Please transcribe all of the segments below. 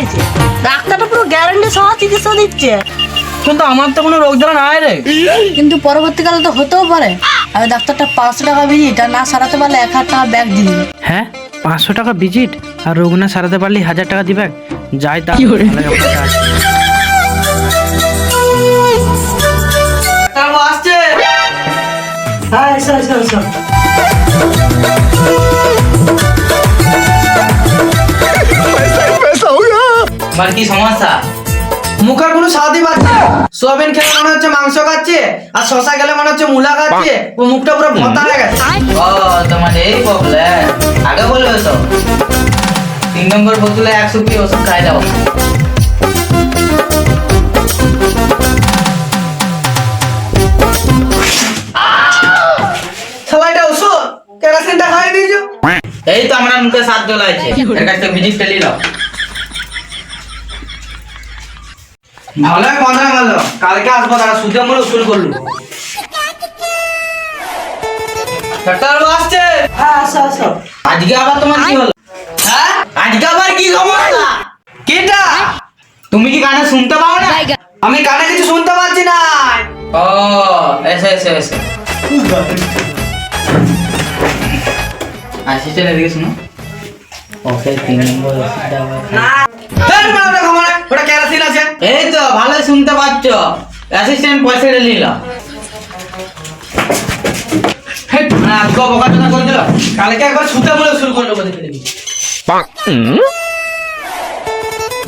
চাইছে। ডাক্তারটা পুরো গ্যারান্টি সহ চিকিৎসা দিচ্ছে। কিন্তু আমার তো কোনো রোগ জ্বালা নাই রে। কিন্তু পরবর্তীকালে তো হতেও পারে। আমি ডাক্তারটা 500 টাকা ভিজিট আর না সারাতে পারলে 1000 টাকা ব্যাগ দিয়ে দিবে। হ্যাঁ, 500 টাকা ভিজিট আর রোগ না সারাতে পারলে 1000 টাকা দিবে। যাই তা আসছে। হ্যাঁ এসো এসো এসো। আমার কি সমস্যা? মুখের কোনো স্বাদই পাচ্ছে। সোয়াবিন খেলে মনে হচ্ছে মাংস খাচ্ছে, আর শশা খেলে মনে হচ্ছে মূলা খাচ্ছে। ও মুখটা পুরো ভর্তা হয়ে গেছে। ও তোমার এই প্রবলেম, আগে বলবে তো। 3 নম্বর বোতলে 100 কি ওষুধ খাই দাও। সবাইটা ওষুধ কেরাসিনটা খাই দিয়েছো। এই তো আমার মুখে স্বাদ জ্বলাইছে। এর কাছ থেকে ভিজিট ফেলি দাও। ভালো কথা ভালো, কালকে আসবো। তারা সুদে মূল্য উসুল করলো। ডাক্তারবাবু আসছে। হ্যাঁ আসো আসো। আজকে আবার তোমার কি হলো? হ্যাঁ, আজকে আবার কি সমস্যা? কেটা? তুমি কি কানে শুনতে পাও না? আমি কানে কিছু শুনতে পাচ্ছি না। ও এসে এসে এসে আসিছে এদিকে শুনো। ওকে 3 নম্বর না ওটা কেরাসিন আছে। এই তো ভালো শুনতে পাচ্ছ। অ্যাসিস্ট্যান্ট পয়সাটা নিল। কালকে একবার শুতে বলে শুরু করলো।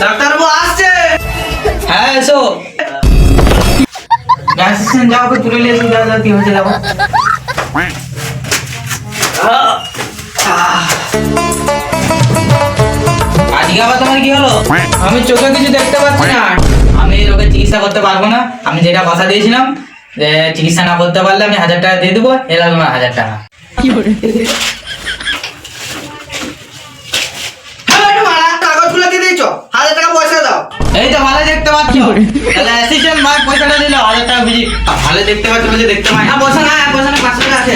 ডাক্তারবাবু আসছে। হ্যাঁ এসো। অ্যাসিস্ট্যান্ট যাও, ওকে তুলে নিয়ে এসো। যা যা কি হয়েছে দেখো। আজকে আবার তোমার কি হলো? আমি চোখে কিছু দেখতে পাচ্ছি না। আমি ওকে চিকিৎসা করতে পারবো না। আমি যেটা কথা দিয়েছিলাম যে চিকিৎসা না করতে পারলে আমি 1000 টাকা দিয়ে দেবো। এলা তোমার 1000 টাকা। কাগজগুলো দিয়ে দিয়েছো, 1000 টাকা পয়সা দাও। এই তো ভালো দেখতে পাচ্ছ। তাহলে অ্যাসিস্ট্যান্ট ভাই পয়সাটা দিল 1000 টাকা ভিজিট। ভালো দেখতে পাচ্ছ বলছে দেখতে পাই না। পয়সা না 500 টাকা আছে।